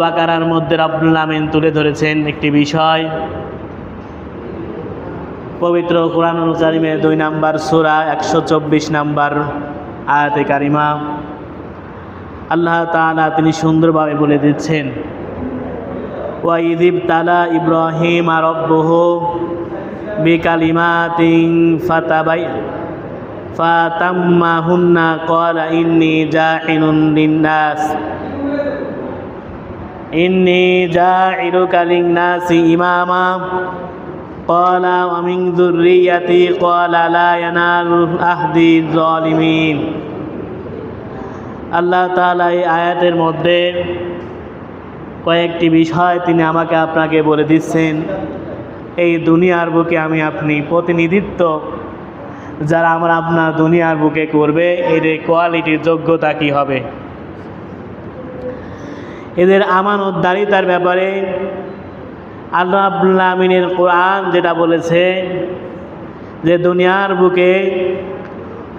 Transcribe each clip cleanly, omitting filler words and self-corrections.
বাকারার মধ্যে রব্বুল আমিন তুলে ধরেছেন একটি বিষয়। পবিত্র কুরআনুল কারীমের 2 নম্বর সূরা 124 নম্বর আয়াতে কারিমা আল্লাহ তাআলা তিনি সুন্দরভাবে বলে দিচ্ছেন, ওয়া ইযিব তালা ইব্রাহিম রাব্বুহু বিকালিমাতিন ফাতাম্মাহুন্না ক্বালা ইন্নী জাইলুকা লিন-নাসি ইমামা ক্বালা ওয়া মিন যুররিয়্যাতি ক্বালা লা ইয়ানালু আহদি যালিমিন। আল্লাহ তাআলা এই আয়াতের মধ্যে কয়েকটি বিষয় তিনি আমাকে আপনাকে বলে দিচ্ছেন। এই দুনিয়ার বুকে আমি আপনি প্রতিনিধিত্ব যারা আমরা আপনার দুনিয়ার বুকে করবে, এদের কোয়ালিটির যোগ্যতা কি হবে, এদের আমানতদারিতার ব্যাপারে আল্লাহ রাব্বুল আমিনের কোরআন যেটা বলেছে যে দুনিয়ার বুকে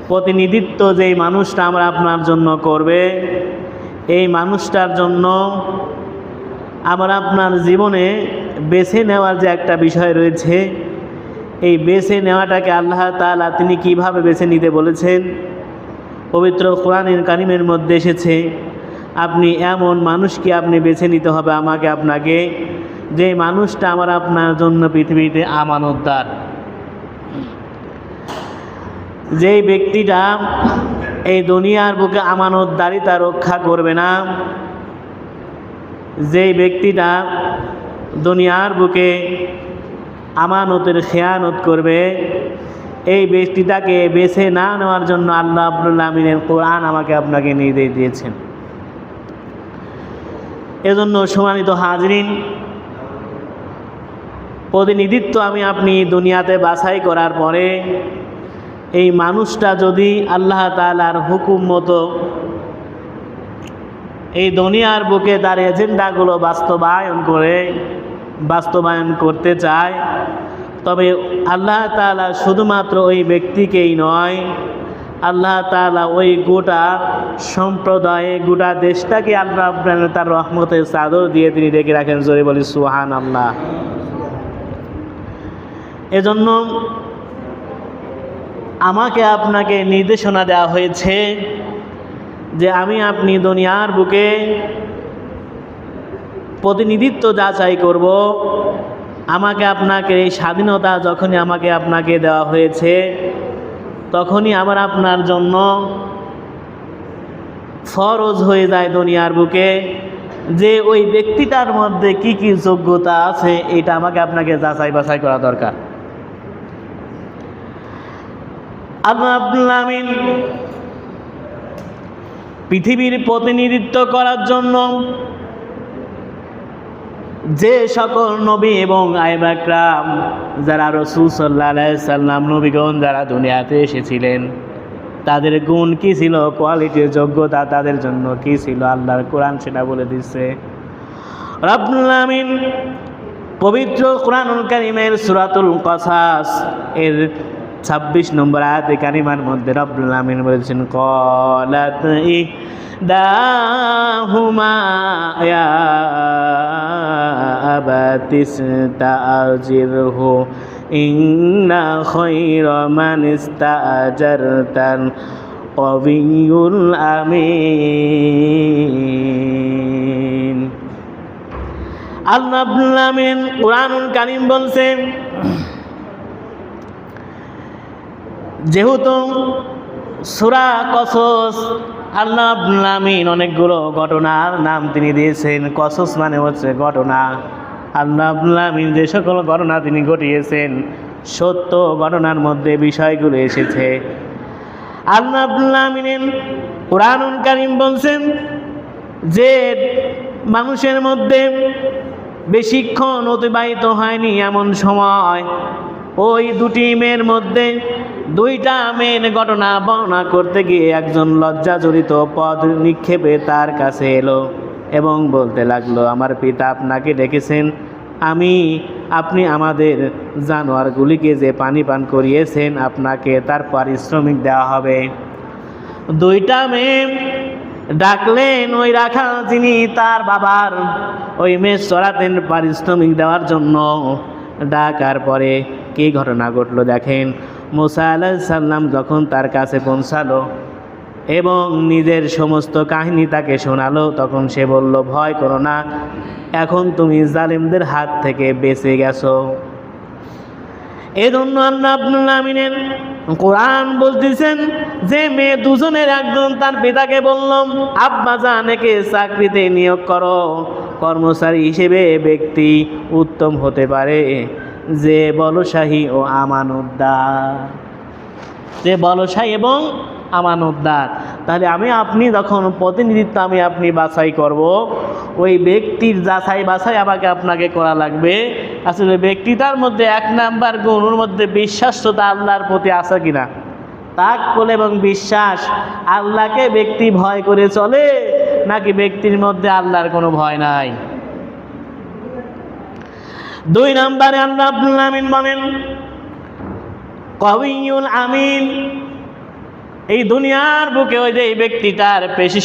প্রতিনিধিত্ব যেই মানুষটা আমরা আপনার জন্য করবে, এই মানুষটার জন্য আমরা আপনার জীবনে বেছে নেওয়ার যে একটা বিষয় রয়েছে, এই বেছে নেওয়াটাকে আল্লাহ তাআলা তিনি কিভাবে বেছে নিতে বলেছেন। পবিত্র কোরআনুল কারীমের মধ্যে এসেছে, আপনি এমন মানুষকে আপনি বেছে নিতে হবে আমাকে আপনাকে, যে মানুষটা আমার আপনার জন্য পৃথিবীতে আমানতদার, যেই ব্যক্তিটা এই দুনিয়ার বুকে আমানতদারিতা রক্ষা করবে না, যেই ব্যক্তিটা দুনিয়ার বুকে আমানতের খেয়ানত করবে, এই ব্যক্তিটাকে বেছে না নেওয়ার জন্য আল্লাহ রাব্বুল আমিনের কোরআন আমাকে আপনাকে নির্দেশ দিয়েছেন। এজন্য সম্মানিত হাজরিন, প্রতিনিধিত্ব আমি আপনি দুনিয়াতে বাছাই করার পরে এই মানুষটা যদি আল্লাহ তাআলার হুকুম মতো এই দুনিয়ার বুকে তার এজেন্ডাগুলো বাস্তবায়ন করতে চায়, তবে আল্লাহ তাআলা শুধুমাত্র ওই ব্যক্তিকেই নয়, আল্লাহ তাআলা ওই গোটা সম্প্রদায়ে গোটা দেশটাকে আল্লাহ তার রহমতের চাদর দিয়ে তিনি ডেকে রাখেন। জোরে বলি সুবহানাল্লাহ। এজন্য আমাকে আপনাকে নির্দেশনা দেওয়া হয়েছে যে আমি আপনি দুনিয়ার বুকে প্রতিনিধিত্ব যাচাই করব। আমাকে আপনাকে এই স্বাধীনতা যখনই আমাকে আপনাকে দেওয়া হয়েছে, তখনই আমার আপনার জন্য ফরজ হয়ে যায় দুনিয়ার বুকে যে ওই ব্যক্তিটার মধ্যে কি কি যোগ্যতা আছে, এটা আমাকে আপনাকে যাচাই বাছাই করা দরকার। আল্লাহ রাব্বুল আমিন পৃথিবীর প্রতিনিধিত্ব করার জন্য যে সকল নবী এবং আইবা کرام যারা রাসূল সাল্লাল্লাহু আলাইহি সাল্লাম নবীগণ যারা দুনিয়াতে এসেছিলেন, তাদের গুণ কি ছিল, কোয়ালিটির যোগ্যতা তাদের জন্য কি ছিল, আল্লাহর কোরআন সেটা বলে দিচ্ছে। রাব্বুল আমিন পবিত্র কুরআনুল কারীমের সূরাতুল কাসাস এর 26 নম্বর আয়াতে কারিমার মধ্যে রব্বুল আমিন বলেছেন, ক্বালাত ইহদাহুমা ইয়া আবাতিস্তাজিরহু ইন্না খায়রা মান ইস্তাজারতাল কাবিয়ুল আমিন। আল্লাহ রাব্বুল আমিন কুরআনুল কারীম বলছেন, যেহেতু সূরা কসস আল্লাহ রাব্বুল আমিন অনেকগুলো ঘটনার নাম তিনি দিয়েছেন। কসস মানে হচ্ছে ঘটনা। আল্লাহ রাব্বুল আমিন যে সকল ঘটনা তিনি ঘটিয়েছেন, সত্য ঘটনার মধ্যে বিষয়গুলো এসেছে। আল্লাহ রাব্বুল আমিন কুরআনুল কারীম বলছেন যে মানুষের মধ্যে বেশিক্ষণ অতিবাহিত হয়নি এমন সময় ওই দুটি মেয়ের মধ্যে দুইটা মেয়ের ঘটনা বর্ণনা করতে গিয়ে একজন লজ্জাজড়িত পদ নিক্ষেপে তার কাছে এলো এবং বলতে লাগলো, আমার পিতা আপনাকে ডেকেছেন, আপনি আমাদের জানোয়ারগুলিকে যে পানি পান করিয়েছেন আপনাকে তার পারিশ্রমিক দেওয়া হবে। দুইটা মেয়ে ডাকলেন ওই রাখাল যিনি তার বাবার ওই মেষ চড়াতেন পারিশ্রমিক দেওয়ার জন্য। ডাকার পরে কী ঘটনা ঘটলো দেখেন। মুসা আলাইহিস সালাম যখন তার কাছে পৌঁছালো এবং নিজের সমস্ত কাহিনী তাকে শোনালো, তখন সে বলল, ভয় করো না, এখন তুমি জালিমদের হাত থেকে বেঁচে গেছো। এজন্য আল্লাহ রাব্বুল আমিনের কোরআন বলতেছেন যে মেয়ে দুজনের একজন তার পিতাকে বলল, আব্বা জান একে চাকরিতে নিয়োগ করো। কর্মচারী হিসেবে ব্যক্তি উত্তম হতে পারে যে বলশাহী ও আমানতদার, যে বলশাহী এবং আমানতদার। তাহলে আমি আপনি যখন প্রতিনিধিত্ব আমি আপনি বাছাই করব, ওই ব্যক্তির যাচাই বাছাই আমাকে আপনাকে করা লাগবে। আসলে ব্যক্তিটার মধ্যে 1 নাম্বার গুণের মধ্যে বিশ্বাসতা আল্লাহর প্রতি আছে কিনা, তাওয়াক্কুল এবং বিশ্বাস। আল্লাহকে ব্যক্তি ভয় করে চলে নাকি ব্যক্তির মধ্যে আল্লাহর কোনো ভয় নাই। 2 নম্বরে আল্লাহ রাব্বুল আমিন বলেন কওয়িয়ুল আমিন। এই দুনিয়ার বুকে ওই যে এই ব্যক্তিটার পেশি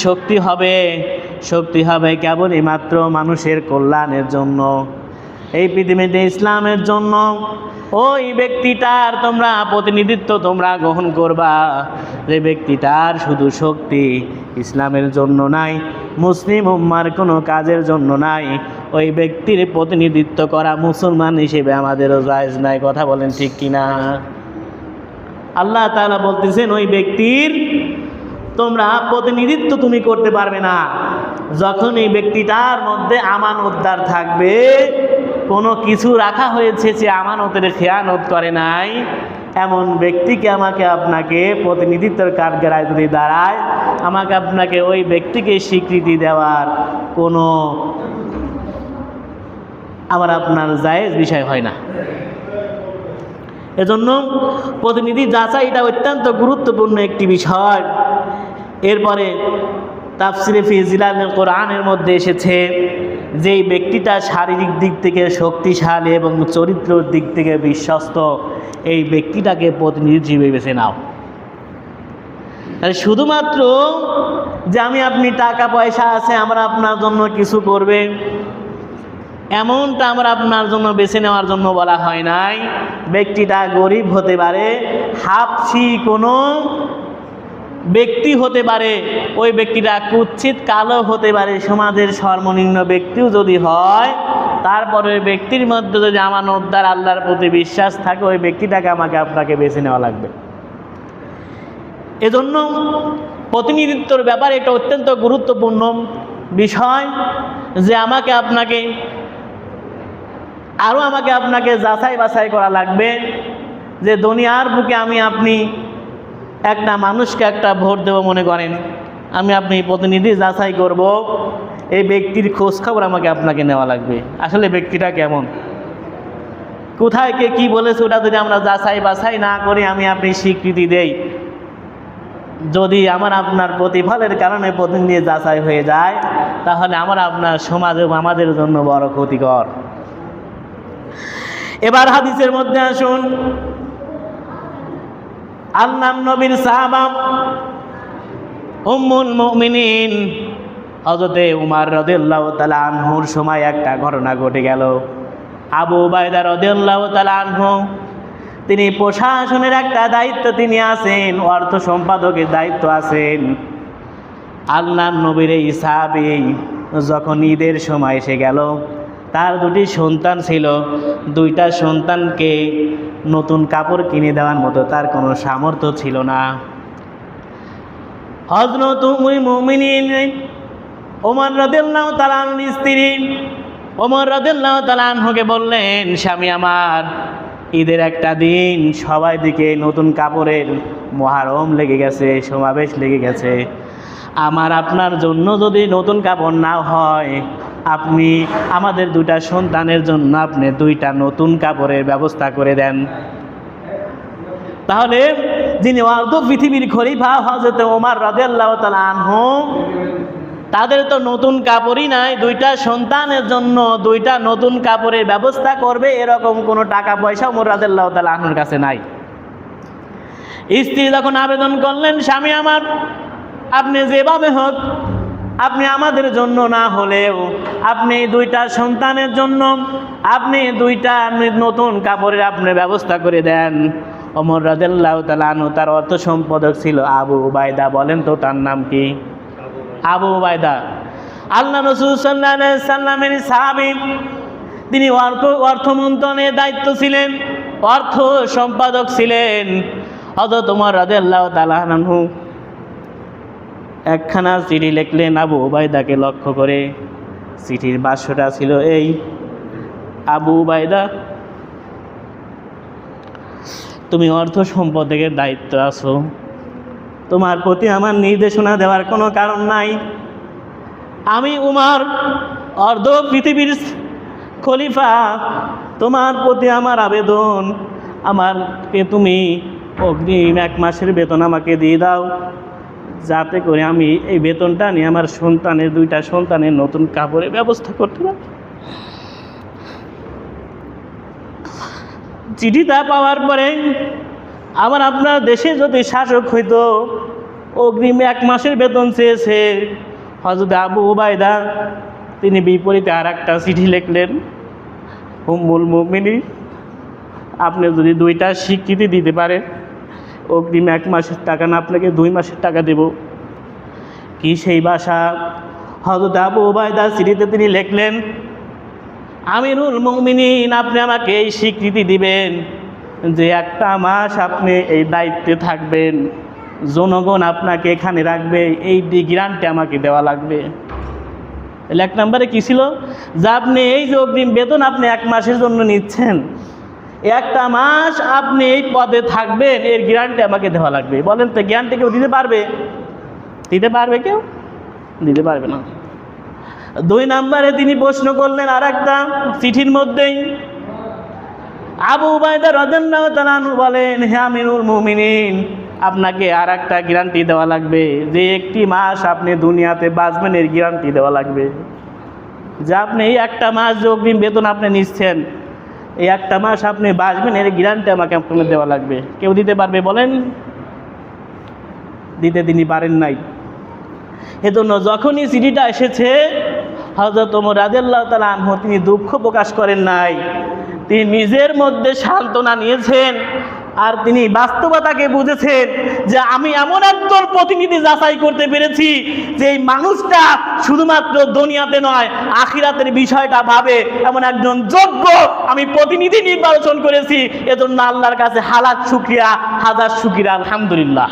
শক্তি হবে কেবলই মাত্র মানুষের কল্যাণের জন্য, এই পৃথিবীতে ইসলামের জন্য। ওই ব্যক্তিটার তোমরা প্রতিনিধিত্ব তোমরা গ্রহণ করবা, যে ব্যক্তিটার শুধু শক্তি ইসলামের জন্য নাই, মুসলিম উম্মার কোনো কাজের জন্য নাই, ওই ব্যক্তির প্রতিনিধিত্ব করা মুসলমান হিসেবে আমাদেরও জায়েজ নাই। কথা বলেন ঠিক কিনা? আল্লাহ তাআলা বলতেছেন ওই ব্যক্তির তোমরা প্রতিনিধিত্ব তুমি করতে পারবে না যখন এই ব্যক্তিটার মধ্যে আমানতদার থাকবে, কোনো কিছু রাখা হয়েছে যে আমানতের খেয়ানত করে নাই, এমন ব্যক্তিকে আমাকে আপনাকে প্রতিনিধিত্বের কাঠগড়ায় যদি দাঁড়ায়, আমাকে আপনাকে ওই ব্যক্তিকে স্বীকৃতি দেওয়ার কোনো আমার আপনার জায়েজ বিষয় হয় না। এজন্য প্রতিনিধি যাচাই এটা অত্যন্ত গুরুত্বপূর্ণ একটি বিষয়। এরপরে তাফসিরে ফি জিলালিল কোরআনের মধ্যে এসেছে যে ব্যক্তিটা শারীরিক দিক থেকে শক্তিশালী এবং চরিত্রের দিক থেকে বিশ্বস্ত, এই ব্যক্তিটাকে প্রতিনিধি হিসেবে বেছে নাও। শুধুমাত্র যে আমি আপনি টাকা পয়সা আছে আমরা আপনার জন্য কিছু করবে, এমনটা আমরা আপনার জন্য বেছে নেওয়ার জন্য বলা হয় নাই। ব্যক্তিটা গরিব হতে পারে, হাবশি কোনো ব্যক্তি হতে পারে, ওই ব্যক্তিটা কুৎসিত কালো হতে পারে, সমাজের সর্বনিম্ন ব্যক্তিও যদি হয়, তারপরে ওই ব্যক্তির মধ্যে যদি আমানতদার আল্লাহর প্রতি বিশ্বাস থাকে, ওই ব্যক্তিটাকে আমাকে আপনাকে বেছে নেওয়া লাগবে। এজন্য প্রতিনিধিত্বর ব্যাপারে এটা অত্যন্ত গুরুত্বপূর্ণ বিষয় যে আমাকে আপনাকে যাচাই বাছাই করা লাগবে। যে দুনিয়ার বুকে আমি আপনি একটা মানুষকে একটা ভোট দেব মনে করেন, আমি আপনি প্রতিনিধি যাচাই করব, এই ব্যক্তির খোঁজ খবর আমাকে আপনাকে নেওয়া লাগবে। আসলে ব্যক্তিটা কেমন, কোথায় কে কী বলেছে, ওটা যদি আমরা যাচাই বাছাই না করি আমি আপনি স্বীকৃতি দেই, যদি আমার আপনার প্রতিফলের কারণে প্রতিনিধি যাচাই হয়ে যায়, তাহলে আমার আপনার সমাজে আমাদের জন্য বড় ক্ষতিকর। এবার হাদিসের মধ্যে আসুন, আল্লাহর নবীর সাহাবা উম্মুল মুমিনিন হযরতে উমর রাদিয়াল্লাহু তাআলা আনহুর সময় একটা ঘটনা ঘটে গেল। আবু উবাইদা রাদিয়াল্লাহু তাআলা আনহু তিনি প্রশাসনের একটা দায়িত্ব তিনি আছেন, অর্থ সম্পাদকের দায়িত্ব আছেন। আল্লাহর নবীর এই সাহাবী যখন ঈদের সময় এসে গেল, তার 2টি সন্তান ছিল, 2টা সন্তানকে নতুন কাপড় কিনে দেওয়ার মতো তার কোনো সামর্থ্য ছিল না। হযরত উম্মুল মুমিনিন ওমর রাদিয়াল্লাহু তাআলা আনহুর স্ত্রী ওমর রাদিয়াল্লাহু তাআলা আনহুকে বললেন, স্বামী আমার, ঈদের একটা দিন সবাই দিকে নতুন কাপড়ের মহারম লেগে গেছে, সমাবেশ লেগে গেছে, আমার আপনার জন্য যদি নতুন কাপড় না হয়, আপনি আমাদের 2টা সন্তানের জন্য আপনি 2টা নতুন কাপড়ের ব্যবস্থা করে দেন। তাহলে যিনি অর্ধ পৃথিবীর খলিফা হযরত ওমর রাদিয়াল্লাহু তাআলা আনহু, তাদের তো নতুন কাপড়ই নাই, 2টা সন্তানের জন্য 2টা নতুন কাপড়ের ব্যবস্থা করবে এরকম কোনো টাকা পয়সা ওমর রাদিয়াল্লাহু তাআলা আনহুর কাছে নাই। স্ত্রী যখন আবেদন করলেন, স্বামী আমার, আপনি যেভাবে হোক আপনি আমাদের জন্য না হলেও আপনি দুইটা সন্তানের জন্য আপনি দুইটা নতুন কাপড়ের আপনি ব্যবস্থা করে দেন। ওমর রাদিয়াল্লাহু তাআলা আনহু তার অর্থ সম্পাদক ছিল আবু উবাইদা। বলেন তো তার নাম কি? আবু উবাইদা। আল্লাহ রাসূল সাল্লাল্লাহু আলাইহি সাল্লামের সাহাবী, তিনি অর্থ মন্ত্রণের দায়িত্ব ছিলেন, অর্থ সম্পাদক ছিলেন। হযরত ওমর রাদিয়াল্লাহু তাআলা আনহু একখানা চিঠি লিখলেন আবু উবাইদাকে লক্ষ্য করে। চিঠির ভাষ্যটা ছিল এই: আবু উবাইদা, তুমি অর্থ সম্পাদকের দায়িত্ব আছো, তোমার প্রতি আমার নির্দেশনা দেওয়ার কোনো কারণ নাই। আমি উমর, অর্ধ পৃথিবীর খলিফা, তোমার প্রতি আমার আবেদন, আমাকে তুমি অগ্রিম 1 মাসের বেতন আমাকে দিয়ে দাও, যাতে করে আমি এই বেতনটা নিয়ে আমার সন্তানের, দুইটা সন্তানের নতুন কাপড়ের ব্যবস্থা করতে পারি। চিঠিটা পাওয়ার পরে আবার আপনার দেশে যদি শাসক হইতো, অগ্রিম 1 মাসের বেতন চেয়েছে, হযরত আবু উবাইদা তিনি বিপরীতে আর একটা চিঠি লিখলেন: উম্মুল মুমিনিন, আপনি যদি দুইটা স্বীকৃতি দিতে পারেন, অগ্রিম 1 মাসের টাকা না, আপনাকে 2 মাসের টাকা দেব। কি সেই ভাষা! হযরত আবু উবাইদা চিঠিতে তিনি লিখলেন: আমিরুল মুমিনিন, আপনি আমাকে এই স্বীকৃতি দিবেন যে 1টা মাস আপনি এই দায়িত্বে থাকবেন, জনগণ আপনাকে এখানে রাখবে, এই গ্যারান্টি আমাকে দেওয়া লাগবে। 1 নম্বরে কী ছিল? যে আপনি এই যে অগ্রিম বেতন আপনি 1 মাসের জন্য নিচ্ছেন, 1টা মাস আপনি এই পদে থাকবেন, এর গ্যারান্টি আমাকে দেওয়া লাগবে। বলেন তো, গ্যারান্টি কেউ দিতে পারবে? দিতে পারবে কেউ? দিতে পারবে না। 2 নম্বরে তিনি প্রশ্ন করলেন আর একটা চিঠির মধ্যেই। আবু উবাইদা রাদিয়াল্লাহু তাআলা আনহু বলেন: হে আমিরুল মুমিনিন, আপনাকে আর একটা গ্যারান্টি দেওয়া লাগবে, যে 1টি মাস আপনি দুনিয়াতে বাঁচবেন, এর গ্যারান্টি দেওয়া লাগবে। যে আপনি এই 1টা মাস যে অগ্রিম বেতন আপনি নিচ্ছেন, এই 1টা মাস আপনি বাঁচবেন, এর গ্যারান্টি আমাকে আপনাকে দেওয়া লাগবে। কেউ দিতে পারবে? বলেন। দিতে তিনি পারেন নাই। এজন্য যখনই চিঠিটা এসেছে, হযরত ওমর রাদিয়াল্লাহু তাআলা আনহু তিনি দুঃখ প্রকাশ করেন নাই, তিনি নিজের মধ্যে সান্ত্বনা নিয়েছেন। আর তিনি বাস্তবতাকে বুঝেছেন যে আমি এমন একজন প্রতিনিধি যাচাই করতে পেরেছি যে এই মানুষটা শুধুমাত্র দুনিয়াতে নয়, আখিরাতের বিষয়টা ভাবে, এমন একজন যোগ্য আমি প্রতিনিধি নির্বাচন করেছি। এজন্য আল্লাহর কাছে হালাত শুকরিয়া, হাজার শুকরিয়া, আলহামদুলিল্লাহ।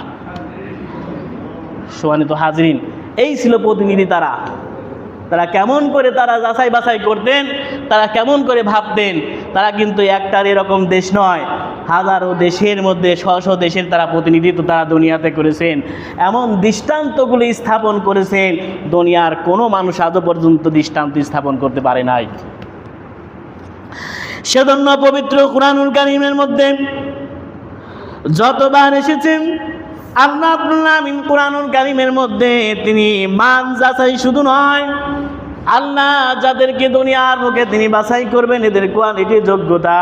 সম্মানিত হাজরিন, এই ছিল প্রতিনিধি। তারা কেমন করে তারা যাচাই বাছাই করতেন, তারা কেমন করে ভাবতেন। তারা কিন্তু একটার এরকম দেশ নয়, হাজারো দেশের মধ্যে, শত দেশের তারা প্রতিনিধিত্ব তারা দুনিয়াতে করেছেন। এমন দৃষ্টান্তগুলি স্থাপন করেছেন, দুনিয়ার কোনো মানুষ আজও পর্যন্ত দৃষ্টান্ত স্থাপন করতে পারে নাই। সেজন্য পবিত্র কুরআনুল কারীমের মধ্যে যতবার এসেছেন, আল্লাহ রাব্বুল আলামিন কুরআনুল কারীমের মধ্যে তিনি মান যাচাই শুধু নয়, আল্লাহ যাদেরকে দুনিয়ার মুখে তিনি বাছাই করবেন, এদের কোয়ালিটি, যোগ্যতা,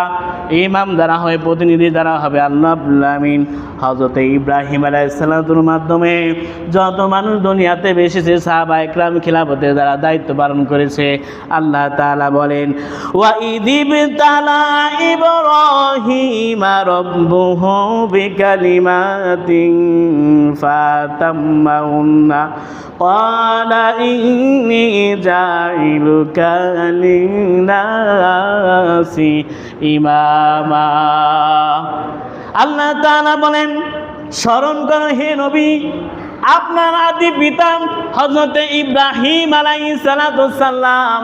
ইমাম যারা হয়, প্রতিনিধি যারা হবে, আল্লাহ রাব্বুল আলামিন হযরত ইব্রাহিম আলাইহিস সালামের মাধ্যমে যত মানুষ দুনিয়াতে এসেছে, সাহাবা ইকরাম খিলাফতে যারা দায়িত্ব পালন করেছে, আল্লাহ তাআলা বলেন: ওয়া ইযিবতালা ইব্রাহিম রাব্বুহু বিকালিমাতিন ফাতাম্মাহুন্না ক্বালা ইন্নী জাইলুকা লিন্নাসি ইমামা। আল্লাহ তাআলা বলেন, স্মরণ করো হে নবী, আপনার আদি পিতা হযরত ইব্রাহিম আলাইহিস সালাম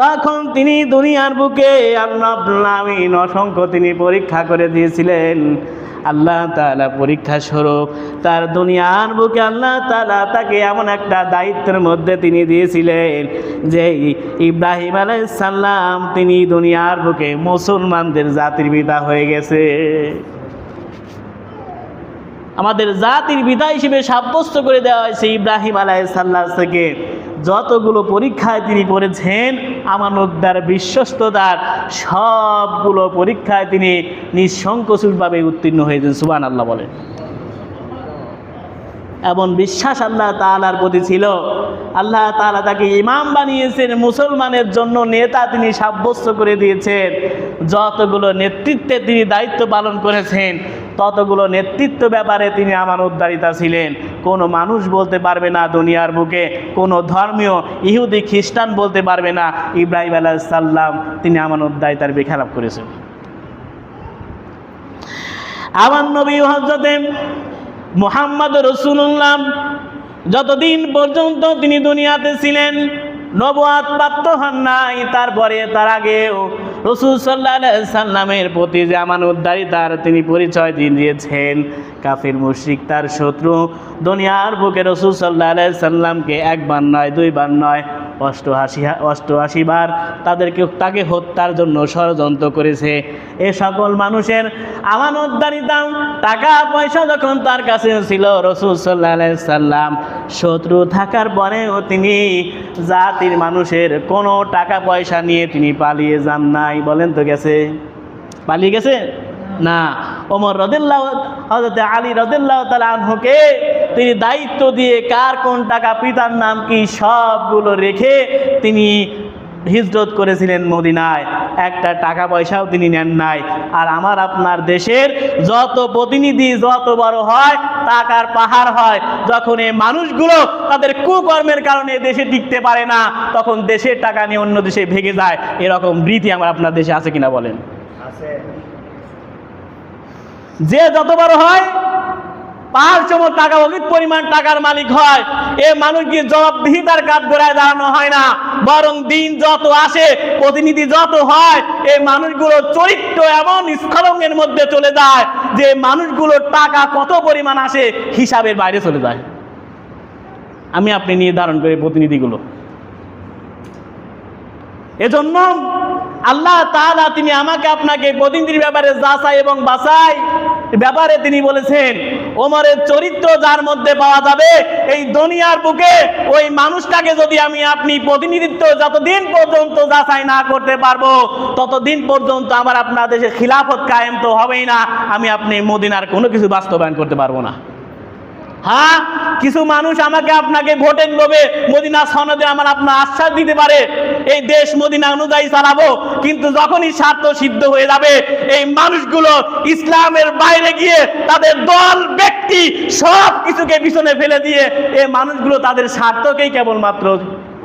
যখন তিনি দুনিয়ার বুকে আল্লাহ রাব্বুল আলামিন অসংখ্য তিনি পরীক্ষা করে দিয়েছিলেন। আল্লাহ তাআলা পরীক্ষা স্বরূপ তার দুনিয়ার বুকে আল্লাহ তাআলা তাকে এমন একটা দায়িত্বের মধ্যে তিনি দিয়েছিলেন যে ইব্রাহিম আলাইহিস সালাম তিনি দুনিয়ার বুকে মুসলমানদের জাতির পিতা হয়ে গেছে। আমাদের জাতির পিতা হিসেবে সাব্যস্ত করে দেওয়া হয়েছে ইব্রাহিম আলাইহিস সালাম থেকে। যতগুলো পরীক্ষায় তিনি পড়েছেন, আমানতদার, বিশ্বস্ততার, সবগুলো পরীক্ষায় তিনি নিঃসংকোচভাবে উত্তীর্ণ হয়েছেন। সুবহানাল্লাহ বলেন। এমন বিশ্বাস আল্লাহ তাআলার প্রতি ছিল, আল্লাহ তাআলা তাকে ইমাম বানিয়েছেন, মুসলমানের জন্য নেতা তিনি সাব্যস্ত করে দিয়েছেন। যতগুলো নেতৃত্বে তিনি দায়িত্ব পালন করেছেন ততগুলো নেতৃত্ব ব্যাপারে তিনি আমানতদারিতা ছিলেন। কোনো মানুষ বলতে পারবে না দুনিয়ার বুকে, কোনো ধর্মীয় ইহুদি খ্রিস্টান বলতে পারবে না ইব্রাহিম আলাইহিস সালাম তিনি আমানতদারিতার বেখেলাপ করেছেন। আমার নবী হযরতে মুহাম্মদ রাসূলুল্লাহ যতদিন পর্যন্ত তিনি দুনিয়াতে ছিলেন, নবুয়ত প্রাপ্ত হন নাই, তারপরে তার আগেও রাসূল সাল্লাল্লাহু আলাইহি সাল্লামের প্রতি যে আমানতদারিতার তিনি পরিচয় দিয়েছেন, কাফির মুশরিক তার শত্রু দুনিয়ার বুকে রাসূল সাল্লাল্লাহু আলাইহি সাল্লামকে একবার নয় দুইবার নয় 88 বার তাকে হত্যার জন্য ষড়যন্ত্র করেছে। এ সকল মানুষের আমানতদারিতা টাকা পয়সা যখন তার কাছে ছিল, রাসূল সাল্লাল্লাহু আলাইহি সাল্লাম শত্রু থাকার পরেও তিনি জাতির মানুষের কোনো টাকা পয়সা নিয়ে তিনি পালিয়ে যান নাই। বলেন তো গেছে? পালিয়ে গেছে না। ওমর রাদিয়াল্লাহু, হযরত আলী রাদিয়াল্লাহু তাআলা আনহুকে তিনি দায়িত্ব দিয়ে কার কোন টাকা, পিতার নাম কি, সবগুলো রেখে তিনি হিজরত করেছিলেন মদিনায়। একটা টাকা পয়সাও তিনি নেন নাই। আর আমার আপনার দেশের যত প্রতিনিধি যত বড় হয় টাকার পাহাড় হয়, যখন এই মানুষগুলো তাদের কুকর্মের কারণে দেশে টিকতে পারে না, তখন দেশের টাকা নিয়ে অন্য দেশে ভেগে যায়। এরকম রীতি আমার আপনার দেশে আছে কিনা বলেন? আছে। যে যত বড় হয় পাহাড়সম টাকা, অধিক পরিমাণ টাকার মালিক হয়, এ মানুষকে জবাবদিহিতার কাজ গড়ায় দাঁড়ানো হয় না, বরং দিন যত আসে প্রতিনিধি যত হয় এই মানুষগুলোর চরিত্র এমন স্খলনের মধ্যে চলে যায় যে মানুষগুলোর টাকা কত পরিমাণ আসে হিসাবের বাইরে চলে যায়। আমি আপনি নির্ধারণ করি প্রতিনিধিগুলো। এজন্য আল্লাহ তাআলা তিনি আমাকে আপনাকে প্রতিনিধির ব্যাপারে যাচাই এবং বাছাই ব্যাপারে তিনি বলেছেন, ওমরের চরিত্র যার মধ্যে পাওয়া যাবে এই দুনিয়ার বুকে ওই মানুষটাকে যদি আমি আপনি প্রতিনিধিত্ব যতদিন পর্যন্ত যাচাই না করতে পারবো ততদিন পর্যন্ত আমার আপনার দেশে খিলাফত কায়েম তো হবেই না, আমি আপনি মদিনার কোনো কিছু বাস্তবায়ন করতে পারবো না। হ্যাঁ, কিছু মানুষ আমাকে আপনাকে ভোটের লোভে মদিনা সনদে আমার আপনার আশ্বাস দিতে পারে এই দেশ মদিনা অনুযায়ী চালাবো, কিন্তু যখনই স্বার্থ সিদ্ধ হয়ে যাবে এই মানুষগুলো ইসলামের বাইরে গিয়ে তাদের দল ব্যক্তি সব কিছুকে পিছনে ফেলে দিয়ে এই মানুষগুলো তাদের স্বার্থকেই কেবলমাত্র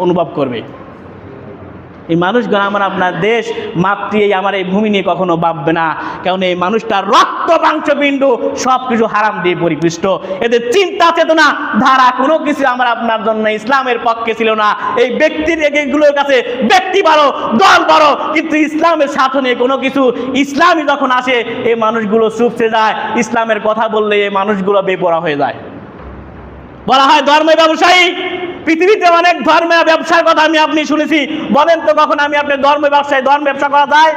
অনুভব করবে। এই মানুষগুলো আমার আপনার দেশ মাতৃ আমার এই ভূমি নিয়ে কখনো ভাববে না, কারণ এই মানুষটার রক্ত মাংসপিণ্ড সব কিছু হারাম দিয়ে পরিপুষ্ট। এদের চিন্তা চেতনা ধারা কোনো কিছু আমার আপনার জন্য ইসলামের পক্ষে ছিল না। এই ব্যক্তির এগুলোর কাছে ব্যক্তি বড়, দল বড়, কিন্তু ইসলামের স্বার্থ নিয়ে কোনো কিছু ইসলামই যখন আসে এই মানুষগুলো চুপসে যায়। ইসলামের কথা বললে এই মানুষগুলো বেপরোয়া হয়ে যায়। বলা হয় ধর্মের ব্যবসায়ী, পৃথিবীতে অনেক ধর্মের ব্যবসার কথা আমি আপনি শুনেছি। বলেন তো কখন আমি আপনি ধর্ম ব্যবসায় ধর্ম ব্যবসা করা যায়?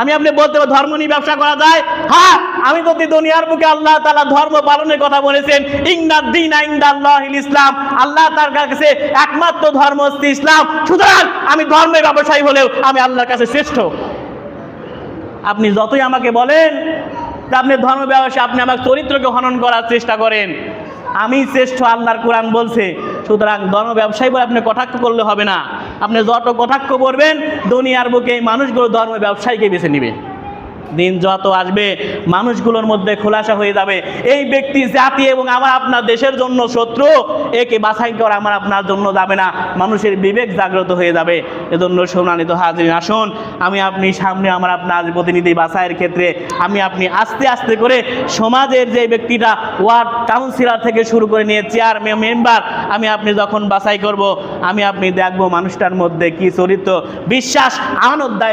আমি আপনি বলতে ধর্ম নিয়ে ব্যবসা করা যায়? হ্যাঁ, আমি যদি দুনিয়ার বুকে আল্লাহ তাআলা ধর্ম পালনের কথা বলেছেন, ইন্নাদ দীনা ইনদাল্লাহিল ইসলাম, আল্লাহ তার কাছে একমাত্র ধর্ম হচ্ছে ইসলাম, সুতরাং আমি ধর্মের ব্যবসায়ী হলেও আমি আল্লাহর কাছে শ্রেষ্ঠ। আপনি যতই আমাকে বলেন যে আপনি ধর্ম ব্যবসায়ী, আপনি আমার চরিত্রকে হনন করার চেষ্টা করেন, আমি শ্রেষ্ঠ আল্লাহর কোরআন বলছে। সুতরাং ধর্ম ব্যবসায়ী বলে আপনি কটাক্ষ করলে হবে না। আপনি যত কটাক্ষ করবেন দুনিয়ার বুকে এই মানুষগুলো ধর্ম ব্যবসায়ীকে বেছে নেবে। দিন যত আসবে মানুষগুলোর মধ্যে খোলাসা হয়ে যাবে এই ব্যক্তি জাতি এবং আমার আপনার দেশের জন্য শত্রু, একে বাছাই করা আমার আপনার জন্য যাবে না, মানুষের বিবেক জাগ্রত হয়ে যাবে। এজন্য সম্মানিত হাজিরিন, আসুন আমি আপনি সামনে আমার আপনার প্রতিনিধি বাছাইয়ের ক্ষেত্রে আমি আপনি আস্তে আস্তে করে সমাজের যে ব্যক্তিটা ওয়ার্ড কাউন্সিলর থেকে শুরু করে নিয়ে চেয়ার মেম্বার আমি আপনি যখন বাছাই করব আমি আপনি দেখব মানুষটার মধ্যে কি চরিত্র, বিশ্বাস, আমানত, দায়িত্ব